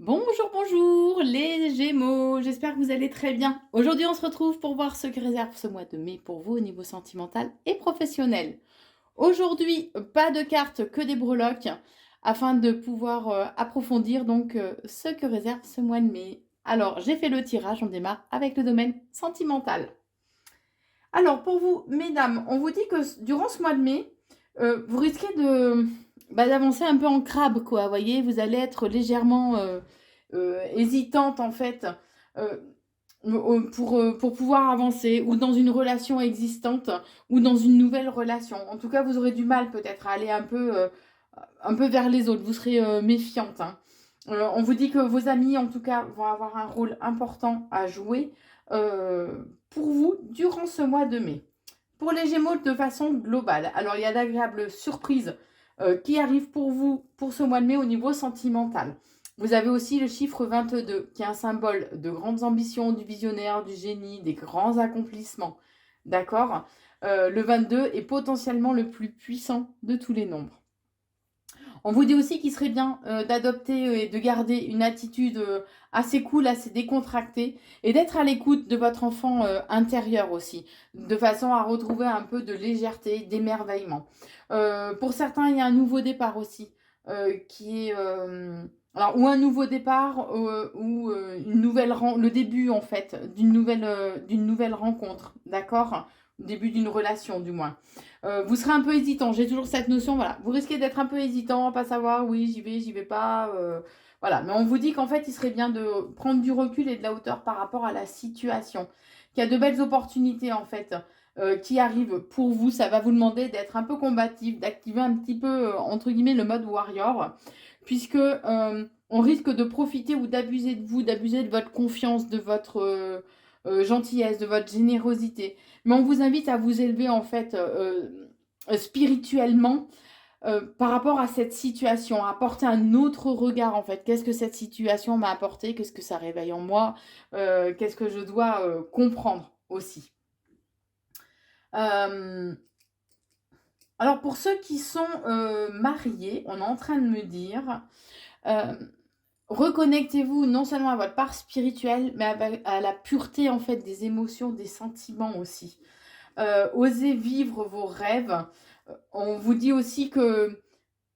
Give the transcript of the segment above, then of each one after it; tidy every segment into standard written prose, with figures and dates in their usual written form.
Bonjour, bonjour les Gémeaux, j'espère que vous allez très bien. Aujourd'hui, on se retrouve pour voir ce que réserve ce mois de mai pour vous au niveau sentimental et professionnel. Aujourd'hui, pas de cartes, que des breloques, afin de pouvoir approfondir ce que réserve ce mois de mai. Alors, j'ai fait le tirage, on démarre avec le domaine sentimental. Alors, pour vous, mesdames, on vous dit que durant ce mois de mai, vous risquez d'avancer un peu en crabe, quoi. Vous voyez, vous allez être légèrement hésitante, en fait, euh, pour pouvoir avancer, ou dans une relation existante, ou dans une nouvelle relation. En tout cas, vous aurez du mal peut-être à aller un peu vers les autres. Vous serez méfiante, hein. On vous dit que vos amis, en tout cas, vont avoir un rôle important à jouer pour vous durant ce mois de mai. Pour les Gémeaux, de façon globale, alors il y a d'agréables surprises qui arrivent pour vous pour ce mois de mai au niveau sentimental. Vous avez aussi le chiffre 22, qui est un symbole de grandes ambitions, du visionnaire, du génie, des grands accomplissements. D'accord. Le 22 est potentiellement le plus puissant de tous les nombres. On vous dit aussi qu'il serait bien d'adopter et de garder une attitude assez cool, assez décontractée, et d'être à l'écoute de votre enfant intérieur aussi, de façon à retrouver un peu de légèreté, d'émerveillement. Pour certains, il y a un nouveau départ aussi, qui est... alors, ou un nouveau départ, ou le début en fait d'une nouvelle rencontre, d'accord? Début d'une relation du moins. Vous serez un peu hésitant. J'ai toujours cette notion, voilà. Vous risquez d'être un peu hésitant, pas savoir, oui, j'y vais pas. Voilà. Mais on vous dit qu'en fait, il serait bien de prendre du recul et de la hauteur par rapport à la situation. Qu'il y a de belles opportunités, en fait, qui arrivent pour vous. Ça va vous demander d'être un peu combatif, d'activer un petit peu, entre guillemets, le mode warrior. Puisque on risque de profiter ou d'abuser de vous, d'abuser de votre confiance, de votre gentillesse, de votre générosité. Mais on vous invite à vous élever en fait spirituellement par rapport à cette situation, à apporter un autre regard en fait. Qu'est-ce que cette situation m'a apporté? Qu'est-ce que ça réveille en moi? Qu'est-ce que je dois comprendre aussi? Euh, alors pour ceux qui sont mariés, on est en train de me dire, euh, reconnectez-vous non seulement à votre part spirituelle, mais à la pureté en fait des émotions, des sentiments aussi. Osez vivre vos rêves. On vous dit aussi que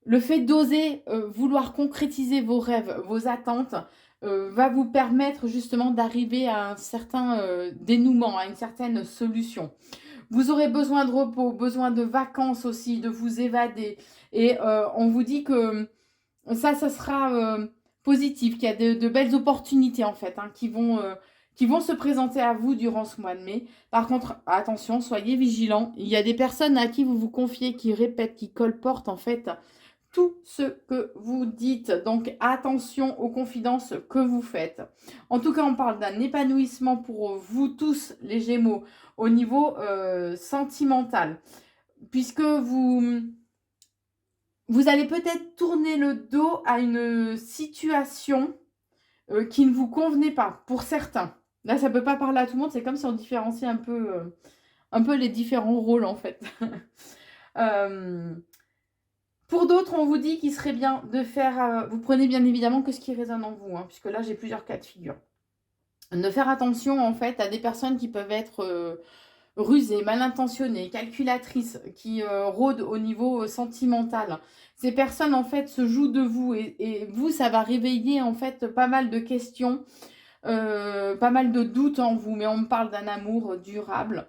le fait d'oser vouloir concrétiser vos rêves, vos attentes, va vous permettre justement d'arriver à un certain dénouement, à une certaine solution. Vous aurez besoin de repos, besoin de vacances aussi, de vous évader. Et on vous dit que ça sera positif, qu'il y a de belles opportunités en fait, hein, qui vont se présenter à vous durant ce mois de mai. Par contre, attention, soyez vigilants. Il y a des personnes à qui vous vous confiez, qui répètent, qui colportent en fait tout ce que vous dites. Donc attention aux confidences que vous faites. En tout cas, on parle d'un épanouissement pour vous tous, les Gémeaux, au niveau sentimental, puisque vous allez peut-être tourner le dos à une situation qui ne vous convenait pas, pour certains. Là, ça ne peut pas parler à tout le monde, c'est comme si on différenciait un peu les différents rôles, en fait. euh, pour d'autres, on vous dit qu'il serait bien de faire... vous prenez bien évidemment que ce qui résonne en vous, hein, puisque là, j'ai plusieurs cas de figure. De faire attention, en fait, à des personnes qui peuvent être rusées, mal intentionnées, calculatrices, qui rôdent au niveau sentimental. Ces personnes, en fait, se jouent de vous et vous, ça va réveiller, en fait, pas mal de questions, pas mal de doutes en vous. Mais on me parle d'un amour durable,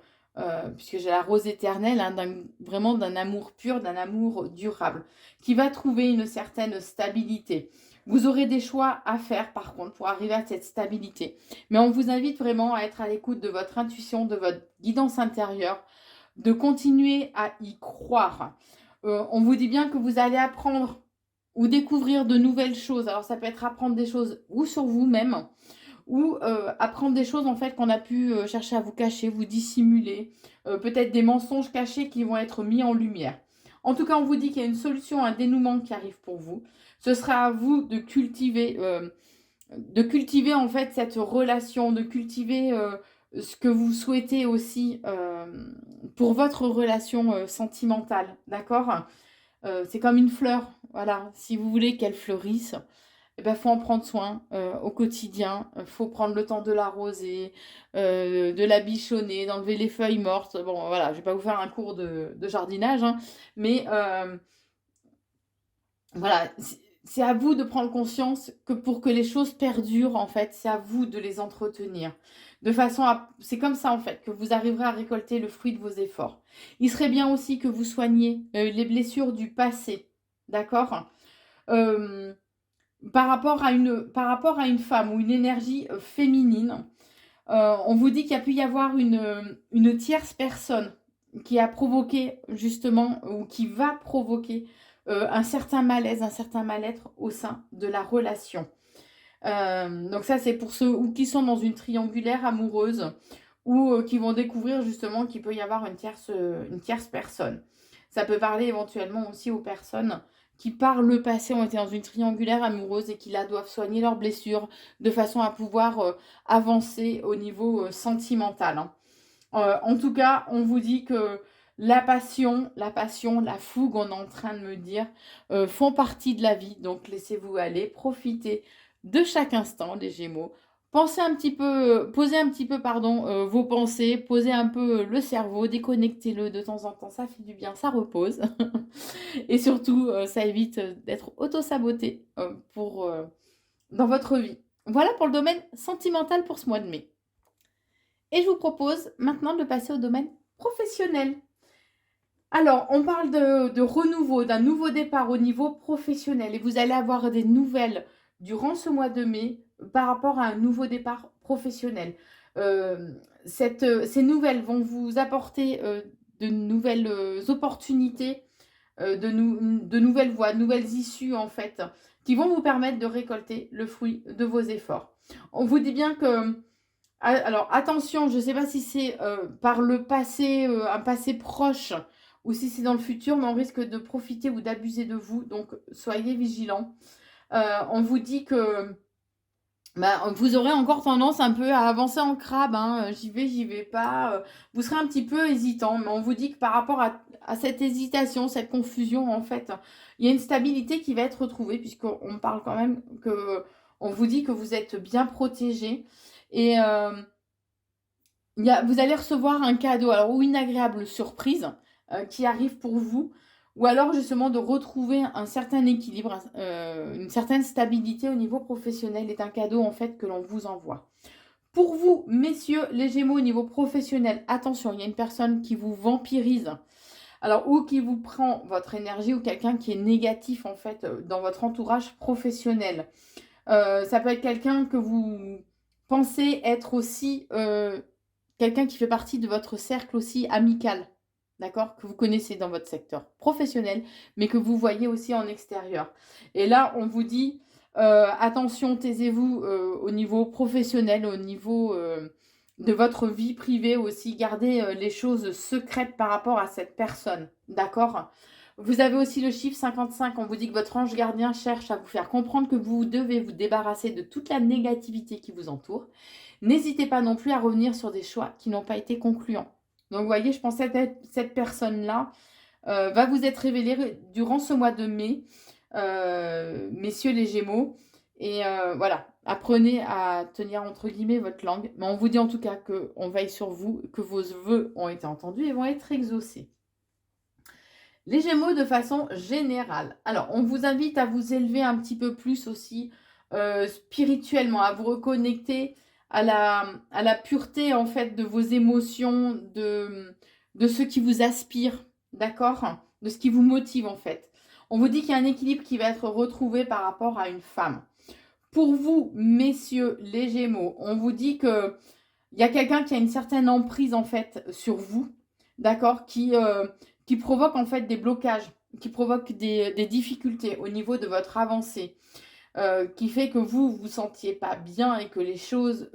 puisque j'ai la rose éternelle, hein, vraiment d'un amour pur, d'un amour durable, qui va trouver une certaine stabilité. Vous aurez des choix à faire par contre pour arriver à cette stabilité. Mais on vous invite vraiment à être à l'écoute de votre intuition, de votre guidance intérieure, de continuer à y croire. On vous dit bien que vous allez apprendre ou découvrir de nouvelles choses. Alors ça peut être apprendre des choses ou sur vous-même, ou apprendre des choses en fait qu'on a pu chercher à vous cacher, vous dissimuler, peut-être des mensonges cachés qui vont être mis en lumière. En tout cas, on vous dit qu'il y a une solution, un dénouement qui arrive pour vous. Ce sera à vous de cultiver en fait cette relation, de cultiver ce que vous souhaitez aussi pour votre relation sentimentale, d'accord? C'est comme une fleur, voilà. Si vous voulez qu'elle fleurisse, eh ben, faut en prendre soin au quotidien. Faut prendre le temps de l'arroser, de la bichonner, d'enlever les feuilles mortes. Bon, voilà, je vais pas vous faire un cours de jardinage, hein, mais voilà, c'est à vous de prendre conscience que pour que les choses perdurent, en fait, c'est à vous de les entretenir. De façon à... C'est comme ça, en fait, que vous arriverez à récolter le fruit de vos efforts. Il serait bien aussi que vous soigniez les blessures du passé, d'accord? Euh, par rapport à une femme ou une énergie féminine, on vous dit qu'il y a pu y avoir une tierce personne qui a provoqué justement ou qui va provoquer un certain malaise, un certain mal-être au sein de la relation. Donc ça, c'est pour ceux ou qui sont dans une triangulaire amoureuse ou qui vont découvrir justement qu'il peut y avoir une tierce personne. Ça peut parler éventuellement aussi aux personnes qui par le passé ont été dans une triangulaire amoureuse et qui là doivent soigner leurs blessures de façon à pouvoir avancer au niveau sentimental, hein. En tout cas, on vous dit que la passion, la fougue, on est en train de me dire, font partie de la vie. Donc laissez-vous aller, profitez de chaque instant, les Gémeaux. Pensez un petit peu, posez un petit peu, pardon, vos pensées, posez un peu le cerveau, déconnectez-le de temps en temps, ça fait du bien, ça repose. Et surtout, ça évite d'être auto-saboté dans votre vie. Voilà pour le domaine sentimental pour ce mois de mai. Et je vous propose maintenant de passer au domaine professionnel. Alors, on parle de renouveau, d'un nouveau départ au niveau professionnel. Et vous allez avoir des nouvelles durant ce mois de mai par rapport à un nouveau départ professionnel. Ces nouvelles vont vous apporter de nouvelles opportunités, de nouvelles voies, de nouvelles issues en fait, qui vont vous permettre de récolter le fruit de vos efforts. On vous dit bien que alors attention, je ne sais pas si c'est par le passé, un passé proche, ou si c'est dans le futur, mais on risque de profiter ou d'abuser de vous, donc soyez vigilants. On vous dit que vous aurez encore tendance un peu à avancer en crabe, hein, j'y vais pas. Vous serez un petit peu hésitant, mais on vous dit que par rapport à cette hésitation, cette confusion, en fait, il y a une stabilité qui va être retrouvée, puisqu'on parle quand même que, on vous dit que vous êtes bien protégé. Et vous allez recevoir un cadeau, alors ou une agréable surprise qui arrive pour vous, ou alors justement de retrouver un certain équilibre, une certaine stabilité au niveau professionnel est un cadeau en fait que l'on vous envoie. Pour vous, messieurs les Gémeaux, au niveau professionnel, attention, il y a une personne qui vous vampirise, alors ou qui vous prend votre énergie, ou quelqu'un qui est négatif en fait dans votre entourage professionnel. Ça peut être quelqu'un que vous pensez être aussi quelqu'un qui fait partie de votre cercle aussi amical, d'accord? Que vous connaissez dans votre secteur professionnel, mais que vous voyez aussi en extérieur. Et là, on vous dit, attention, taisez-vous au niveau professionnel, au niveau de votre vie privée aussi. Gardez les choses secrètes par rapport à cette personne, d'accord? Vous avez aussi le chiffre 55, on vous dit que votre ange gardien cherche à vous faire comprendre que vous devez vous débarrasser de toute la négativité qui vous entoure. N'hésitez pas non plus à revenir sur des choix qui n'ont pas été concluants. Donc vous voyez, je pense que cette personne-là va vous être révélée durant ce mois de mai, messieurs les Gémeaux. Et voilà, apprenez à tenir entre guillemets votre langue. Mais on vous dit en tout cas qu'on veille sur vous, que vos vœux ont été entendus et vont être exaucés. Les Gémeaux de façon générale. Alors, on vous invite à vous élever un petit peu plus aussi spirituellement, à vous reconnecter à la pureté en fait de vos émotions, de ce qui vous aspire, d'accord? De ce qui vous motive en fait. On vous dit qu'il y a un équilibre qui va être retrouvé par rapport à une femme. Pour vous, messieurs les Gémeaux, on vous dit que il y a quelqu'un qui a une certaine emprise en fait sur vous, d'accord? Qui provoque en fait des blocages, qui provoque des difficultés au niveau de votre avancée. Qui fait que vous vous sentiez pas bien et que les choses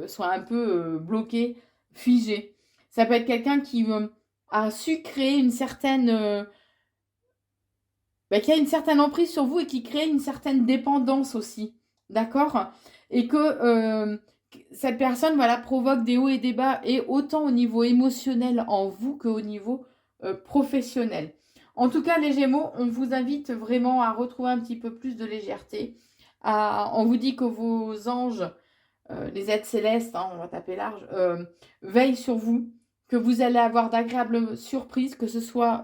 soient un peu bloquées, figées. Ça peut être quelqu'un qui a su créer une certaine... qui a une certaine emprise sur vous et qui crée une certaine dépendance aussi. D'accord? Et que cette personne voilà, provoque des hauts et des bas, et autant au niveau émotionnel en vous qu'au niveau professionnel. En tout cas, les Gémeaux, on vous invite vraiment à retrouver un petit peu plus de légèreté, On vous dit que vos anges, les êtres célestes, hein, on va taper large, veillent sur vous, que vous allez avoir d'agréables surprises, que ce soit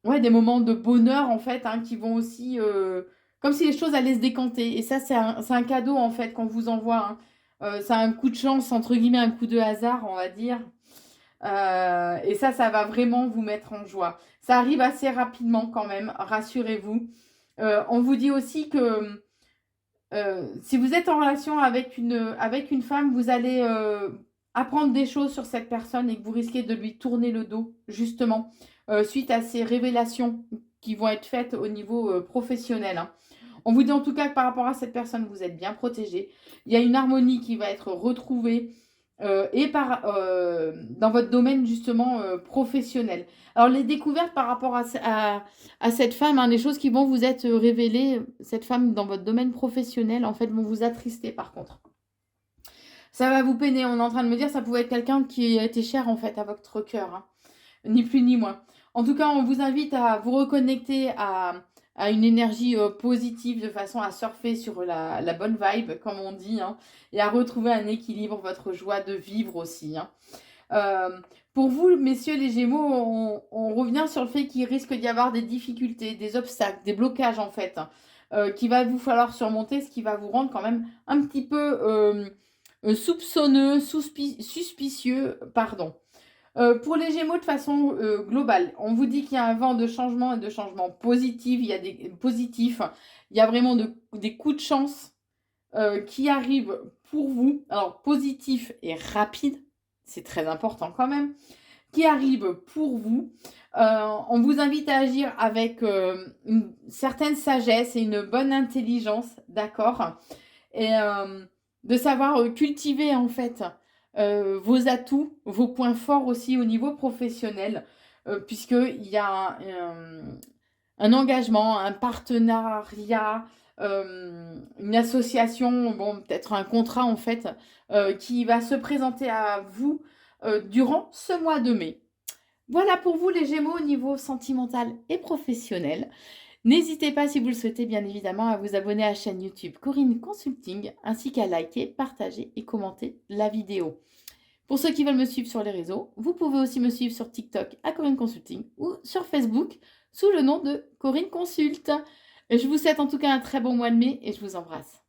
ouais, des moments de bonheur en fait, hein, qui vont aussi, comme si les choses allaient se décanter. Et ça, c'est un cadeau en fait qu'on vous envoie. Hein. C'est un coup de chance, entre guillemets, un coup de hasard, on va dire. Et ça va vraiment vous mettre en joie. Ça arrive assez rapidement quand même, rassurez-vous. On vous dit aussi que si vous êtes en relation avec une femme, vous allez apprendre des choses sur cette personne et que vous risquez de lui tourner le dos, justement, suite à ces révélations qui vont être faites au niveau professionnel. Hein. On vous dit en tout cas que par rapport à cette personne, vous êtes bien protégé. Il y a une harmonie qui va être retrouvée dans votre domaine justement professionnel. Alors les découvertes par rapport à cette femme, hein, les choses qui vont vous être révélées, cette femme dans votre domaine professionnel, en fait, vont vous attrister par contre. Ça va vous peiner, on est en train de me dire, ça pouvait être quelqu'un qui était cher en fait à votre cœur, hein. Ni plus ni moins. En tout cas, on vous invite à vous reconnecter à une énergie positive de façon à surfer sur la bonne vibe, comme on dit, hein, et à retrouver un équilibre, votre joie de vivre aussi. Hein. Pour vous, messieurs les Gémeaux, on revient sur le fait qu'il risque d'y avoir des difficultés, des obstacles, des blocages en fait, hein, qu'il va vous falloir surmonter, ce qui va vous rendre quand même un petit peu soupçonneux, suspicieux, pardon. Pour les Gémeaux de façon globale, on vous dit qu'il y a un vent de changement et de changement positif. Il y a des positifs. Il y a vraiment des coups de chance qui arrivent pour vous. Alors, positif et rapide, c'est très important quand même, qui arrivent pour vous. On vous invite à agir avec une certaine sagesse et une bonne intelligence, d'accord? Et de savoir cultiver en fait vos atouts, vos points forts aussi au niveau professionnel, puisqu'il y a un engagement, un partenariat, une association, bon, peut-être un contrat en fait, qui va se présenter à vous durant ce mois de mai. Voilà pour vous les Gémeaux au niveau sentimental et professionnel. N'hésitez pas, si vous le souhaitez, bien évidemment, à vous abonner à la chaîne YouTube Corinne Consulting, ainsi qu'à liker, partager et commenter la vidéo. Pour ceux qui veulent me suivre sur les réseaux, vous pouvez aussi me suivre sur TikTok à Corinne Consulting ou sur Facebook sous le nom de Corinne Consult. Je vous souhaite en tout cas un très bon mois de mai et je vous embrasse.